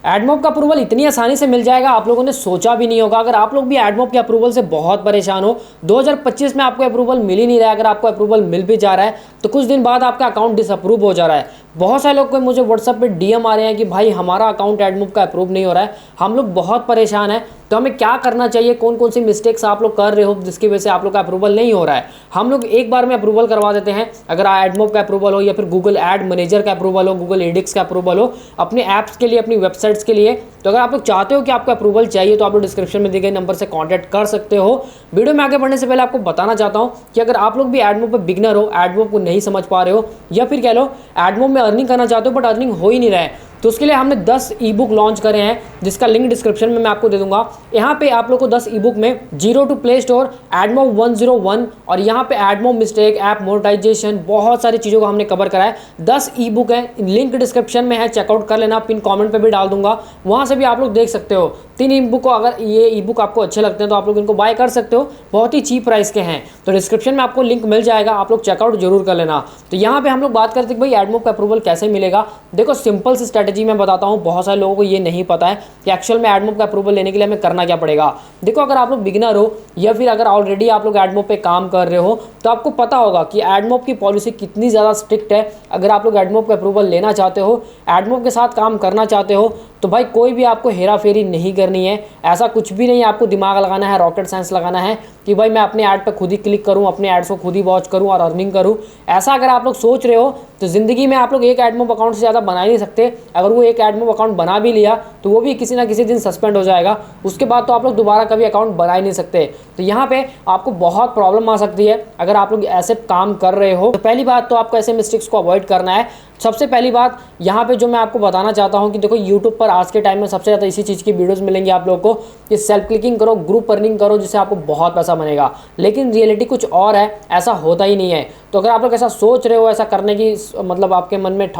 AdMob का approval इतनी आसानी से मिल जाएगा, आप लोगों ने सोचा भी नहीं होगा। अगर आप लोग भी एडमॉब के अप्रूवल से बहुत परेशान हो, 2025 में आपको अप्रूवल मिल ही नहीं रहा है, अगर आपको अप्रूवल मिल भी जा रहा है तो कुछ दिन बाद आपका अकाउंट डिसअप्रूव हो जा रहा है। बहुत सारे लोग को मुझे व्हाट्सएप पे डीएम आ रहे हैं कि भाई हमारा अकाउंट एडमॉब का अप्रूव नहीं हो रहा है, हम लोग बहुत परेशान हैं, तो हमें क्या करना चाहिए, कौन कौन सी मिस्टेक्स आप लोग कर रहे हो जिसकी वजह से आप लोग का अप्रूवल नहीं हो रहा है। हम लोग एक बार में अप्रूवल करवा देते हैं, अगर एडमॉब का अप्रूवल हो या फिर गूगल एड मैनेजर का अप्रूवल हो, गूगल एडिक्स का अप्रूवल हो, अपने ऐप्स के लिए, अपनी वेबसाइट्स के लिए। तो अगर आप लोग चाहते हो कि आपको अप्रूवल चाहिए तो आप लोग डिस्क्रिप्शन में दिए गए नंबर से कॉन्टैक्ट कर सकते हो। वीडियो में आगे बढ़ने से पहले आपको बताना चाहता हूं कि अगर आप लोग भी एडमॉब पे बिगनर हो, एडमॉब को नहीं समझ पा रहे हो, या फिर कह लो एडमॉब में अर्निंग करना चाहते हो बट अर्निंग हो ही नहीं रहा है, तो उसके लिए हमने 10 ई बुक लॉन्च करे हैं जिसका लिंक डिस्क्रिप्शन में मैं आपको दे दूंगा। यहाँ पे आप लोग को 10 ई बुक में zero two play store, AdMob 101 और यहाँ पे एडमॉब मिस्टेक, ऐप मोनेटाइजेशन, बहुत सारी चीज़ों को हमने कवर करा है। 10 ई बुक है, लिंक डिस्क्रिप्शन में है, चेकआउट कर लेना, पिन कमेंट पे भी डाल दूंगा, वहाँ से भी आप लोग देख सकते हो। 3 ई बुक को, अगर ये ई बुक आपको अच्छे लगते हैं तो आप लोग इनको बाय कर सकते हो, बहुत ही चीप प्राइस के हैं। तो डिस्क्रिप्शन में आपको लिंक मिल जाएगा, आप लोग चेकआउट जरूर कर लेना। तो यहाँ पे हम लोग बात करते हैं कि भाई एडमॉब का अप्रूवल कैसे मिलेगा। देखो सिंपल सी स्ट्रेटजी मैं बताता हूँ, बहुत सारे लोगों को ये नहीं पता है कि एक्चुअल में एडमॉब का अप्रूवल लेने के लिए हमें करना क्या पड़ेगा। देखो अगर आप लोग बिगिनर हो या फिर अगर ऑलरेडी आप लोग एडमॉब पे काम कर रहे हो तो आपको पता होगा कि एडमॉब की पॉलिसी कितनी ज़्यादा स्ट्रिक्ट है। अगर आप लोग एडमॉब का अप्रूवल लेना चाहते हो, एडमॉब के साथ काम करना चाहते हो, तो भाई कोई भी आपको हेरा फेरी नहीं करनी है, ऐसा कुछ भी नहीं है। आपको दिमाग लगाना है, रॉकेट साइंस लगाना है कि भाई मैं अपने ऐड पे खुद ही क्लिक करूं, अपने एड्स को खुद ही वॉच करूं और अर्निंग करूं। ऐसा अगर आप लोग सोच रहे हो तो ज़िंदगी में आप लोग एक एडमॉब अकाउंट से ज़्यादा बना ही नहीं सकते। अगर वो एक एडमॉब अकाउंट बना भी लिया तो वो भी किसी ना किसी दिन सस्पेंड हो जाएगा, उसके बाद तो आप लोग दोबारा कभी अकाउंट बना ही नहीं सकते। तो यहाँ पे आपको बहुत प्रॉब्लम आ सकती है अगर आप लोग ऐसे काम कर रहे हो। तो पहली बात तो आपको ऐसे मिस्टेक्स को अवॉइड करना है। सबसे पहली बात यहाँ पे जो मैं आपको बताना चाहता हूँ कि देखो यूट्यूब पर आज के टाइम में सबसे ज़्यादा इसी चीज़ की वीडियोस मिलेंगी आप लोगों को कि सेल्फ क्लिकिंग करो, ग्रुप अर्निंग करो, जिससे आपको बहुत पैसा बनेगा। लेकिन रियलिटी कुछ और है, ऐसा होता ही नहीं है। तो अगर आप लोग ऐसा सोच रहे हो, ऐसा करने की मतलब आपके मन में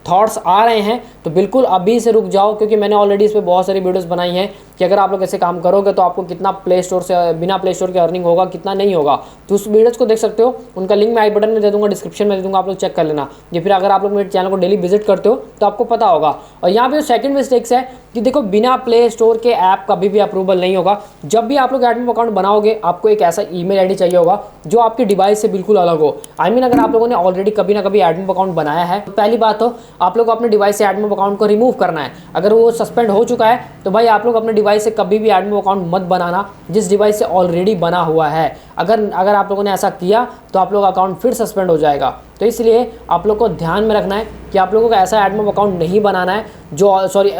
थॉट्स आ रहे हैं, तो बिल्कुल अभी से रुक जाओ, क्योंकि मैंने ऑलरेडी इस पर बहुत सारी वीडियोस बनाई हैं कि अगर आप लोग ऐसे काम करोगे तो आपको कितना प्ले स्टोर से, बिना प्ले स्टोर के अर्निंग होगा, कितना नहीं होगा। तो उस वीडियोस को देख सकते हो, उनका लिंक मैं आई बटन में दे दूंगा, डिस्क्रिप्शन में दे दूंगा, आप लोग चेक कर लेना। या फिर अगर आप लोग मेरे चैनल को डेली विजिट करते हो तो आपको पता होगा। और यहाँ पे जो सेकंड मिस्टेक्स है कि देखो बिना प्ले स्टोर के ऐप कभी भी अप्रूवल नहीं होगा। जब भी आप लोग एडमॉब अकाउंट बनाओगे आपको एक ऐसा ईमेल आईडी चाहिए होगा जो आपके डिवाइस से बिल्कुल अलग हो। आई मीन अगर आप लोगों ने ऑलरेडी कभी ना कभी एडमॉब अकाउंट बनाया है तो पहली बात तो आप लोग अपने डिवाइस से एडमॉब अकाउंट को रिमूव करना है। अगर वो सस्पेंड हो चुका है तो भाई आप लोग अपने डिवाइस से कभी भी एडमॉब अकाउंट मत बनाना जिस डिवाइस से ऑलरेडी बना हुआ है। अगर आप लोगों ने ऐसा किया तो आप लोग अकाउंट फिर सस्पेंड हो जाएगा। तो इसलिए आप लोग को ध्यान में रखना है कि आप लोगों को ऐसा एडमॉब अकाउंट नहीं बनाना है जो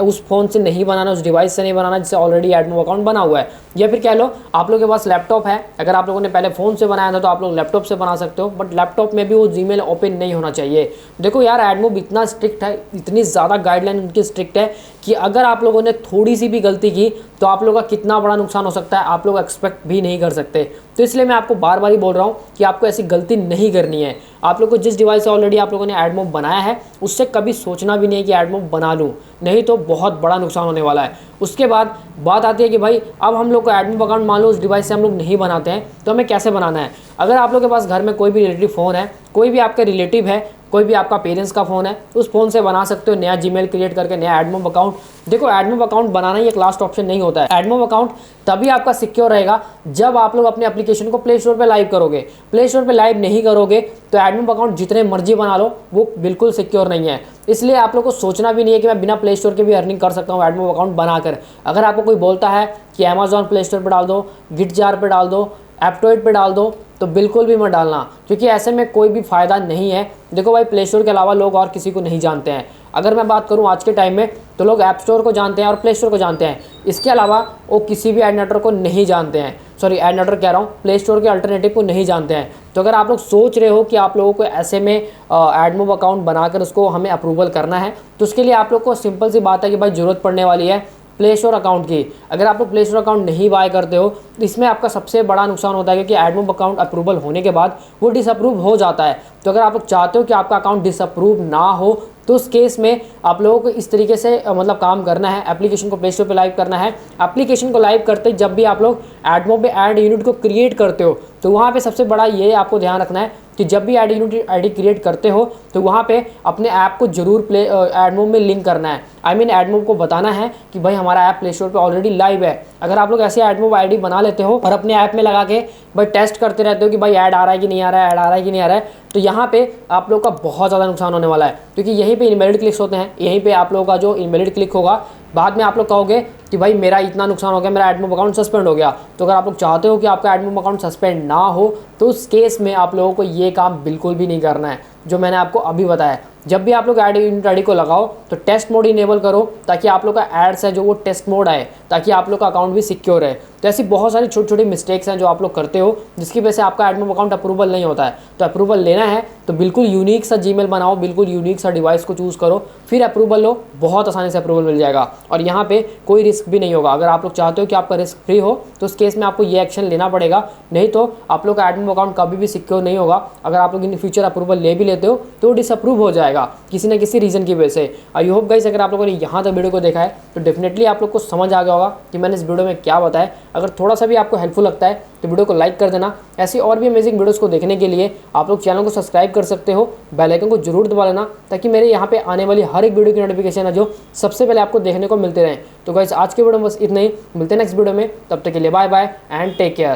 उस फ़ोन से नहीं बनाना, उस डिवाइस से नहीं बनाना जिससे ऑलरेडी एडमॉब अकाउंट बना हुआ है। या फिर कह लो आप लोगों के पास लैपटॉप है, अगर आप लोगों ने पहले फ़ोन से बनाया था तो आप लोग लैपटॉप से बना सकते हो, बट लैपटॉप में भी वो जीमेल ओपन नहीं होना चाहिए। देखो यार एडमॉब इतना स्ट्रिक्ट है, इतनी ज़्यादा गाइडलाइन उनकी स्ट्रिक्ट है कि अगर आप लोगों ने थोड़ी सी भी गलती की तो आप लोगों का कितना बड़ा नुकसान हो सकता है आप लोग एक्सपेक्ट भी नहीं कर सकते। तो इसलिए मैं आपको बार बार ही बोल रहा हूँ कि आपको ऐसी गलती नहीं करनी है। आप लोग को जिस डिवाइस से ऑलरेडी आप लोगों ने एडमॉब बनाया है उससे कभी सोचना भी नहीं है कि एडमॉब बना लूँ, नहीं तो बहुत बड़ा नुकसान होने वाला है। उसके बाद बात आती है कि भाई अब हम लोग को एडमॉब अकाउंट मान लो उस डिवाइस से हम लोग नहीं बनाते हैं तो हमें कैसे बनाना है। अगर आप लोग के पास घर में कोई भी रिलेटिव फ़ोन है, कोई भी आपका रिलेटिव है, कोई भी आपका पेरेंट्स का फ़ोन है, उस फ़ोन से बना सकते हो नया जीमेल क्रिएट करके नया एडमॉब अकाउंट। देखो एडमॉब अकाउंट बनाना ही एक लास्ट ऑप्शन नहीं होता है। एडमॉब अकाउंट तभी आपका सिक्योर रहेगा जब आप लोग अपने एप्लीकेशन को प्ले स्टोर पे लाइव करोगे। प्ले स्टोर पे लाइव नहीं करोगे तो एडमॉब अकाउंट जितने मर्जी बना लो वो बिल्कुल सिक्योर नहीं है। इसलिए आप लोग को सोचना भी नहीं है कि मैं बिना प्ले स्टोर के भी अर्निंग कर सकता हूँ एडमॉब अकाउंट बनाकर। अगर आपको कोई बोलता है कि अमेजॉन प्ले स्टोर पर डाल दो, गिट जार पर डाल दो, एप्टोइड पे डाल दो, तो बिल्कुल भी मत डालना, क्योंकि ऐसे में कोई भी फ़ायदा नहीं है। देखो भाई प्ले स्टोर के अलावा लोग और किसी को नहीं जानते हैं। अगर मैं बात करूं आज के टाइम में तो लोग ऐप स्टोर को जानते हैं और प्ले स्टोर को जानते हैं, इसके अलावा वो किसी भी एड नेटवर्क को नहीं जानते हैं। सॉरी एड नेटवर्क कह रहा हूँ, प्ले स्टोर के अल्टरनेटिव को नहीं जानते हैं। तो अगर आप लोग सोच रहे हो कि आप लोगों को ऐसे में एडमॉब अकाउंट बनाकर उसको हमें अप्रूवल करना है तो उसके लिए आप लोग को सिंपल सी बात है कि भाई ज़रूरत पड़ने वाली है प्ले स्टोर अकाउंट की। अगर आप लोग प्ले स्टोर अकाउंट नहीं बाय करते हो तो इसमें आपका सबसे बड़ा नुकसान होता है क्योंकि एडमॉब अकाउंट अप्रूवल होने के बाद वो डिसअप्रूव हो जाता है। तो अगर आप लोग चाहते हो कि आपका अकाउंट डिसअप्रूव ना हो तो उस केस में आप लोगों को इस तरीके से मतलब काम करना है, एप्लीकेशन को प्ले स्टोर पे लाइव करना है। एप्लीकेशन को लाइव करते जब भी आप लोग एडमॉब पे ऐड यूनिट को क्रिएट करते हो तो वहाँ पे सबसे बड़ा ये आपको ध्यान रखना है कि जब भी ऐड यूनिट आईडी क्रिएट करते हो तो वहाँ पे अपने ऐप को जरूर एडमॉब में लिंक करना है। आई मीन एडमोब को बताना है कि भाई हमारा ऐप प्ले स्टोर पे ऑलरेडी लाइव है। अगर आप लोग ऐसे एडमोब आईडी बना लेते हो और अपने ऐप में लगा के भाई टेस्ट करते रहते हो कि भाई ऐड आ रहा है कि नहीं आ रहा है, ऐड आ रहा है कि नहीं आ रहा है, तो यहाँ पे आप लोग का बहुत ज़्यादा नुकसान होने वाला है, क्योंकि यहीं पे इनवैलिड क्लिक्स होते हैं। यहीं पे आप लोगों का जो इनवैलिड क्लिक होगा, बाद में आप लोग कहोगे कि भाई मेरा इतना नुकसान हो गया, मेरा एडमोब अकाउंट सस्पेंड हो गया। तो अगर आप लोग चाहते हो कि आपका एडमोब अकाउंट सस्पेंड ना हो, तो उस केस में आप लोगों को ये काम बिल्कुल भी नहीं करना है जो मैंने आपको अभी बताया। जब भी आप लोग ऐड यूनिट आईडी को लगाओ तो टेस्ट मोड इनेबल करो, ताकि आप लोग का एड्स है जो वो टेस्ट मोड आए, ताकि आप लोग का अकाउंट भी सिक्योर है। तो ऐसी बहुत सारी छोटी छोटी मिस्टेक्स हैं जो आप लोग करते हो, जिसकी वजह से आपका एडमोब अकाउंट अप्रूवल नहीं होता है। तो अप्रूवल लेना है तो बिल्कुल यूनिक सा जीमेल बनाओ, बिल्कुल यूनिक सा डिवाइस को चूज़ करो, फिर अप्रूवल लो, बहुत आसानी से अप्रूवल मिल जाएगा। और यहाँ पे कोई रिस्क भी नहीं होगा। अगर आप लोग चाहते हो कि आपका रिस्क फ्री हो, तो उस केस में आपको ये एक्शन लेना पड़ेगा, नहीं तो आप लोग का एडमोब अकाउंट कभी भी सिक्योर नहीं होगा। अगर आप लोग इन फ्यूचर अप्रूवल ले भी लेते हो तो डिसअप्रूव हो जाएगा किसी न किसी रीज़न की वजह से। आई होप गाइस अगर आप लोगों ने यहाँ तक वीडियो को देखा है तो डेफिनेटली आप लोग को समझ आ गया होगा कि मैंने इस वीडियो में क्या बताया। अगर थोड़ा सा भी आपको हेल्पफुल लगता है तो वीडियो को लाइक कर देना। ऐसी और भी अमेजिंग वीडियोस को देखने के लिए आप लोग चैनल को सब्सक्राइब कर सकते हो, बेल आइकन को जरूर दबा लेना, ताकि मेरे यहाँ पे आने वाली हर एक वीडियो की नोटिफिकेशन है जो सबसे पहले आपको देखने को मिलते रहें। तो गाइस आज के वीडियो में बस इतना ही, मिलते हैं नेक्स्ट वीडियो में, तब तक के लिए bye bye and take care.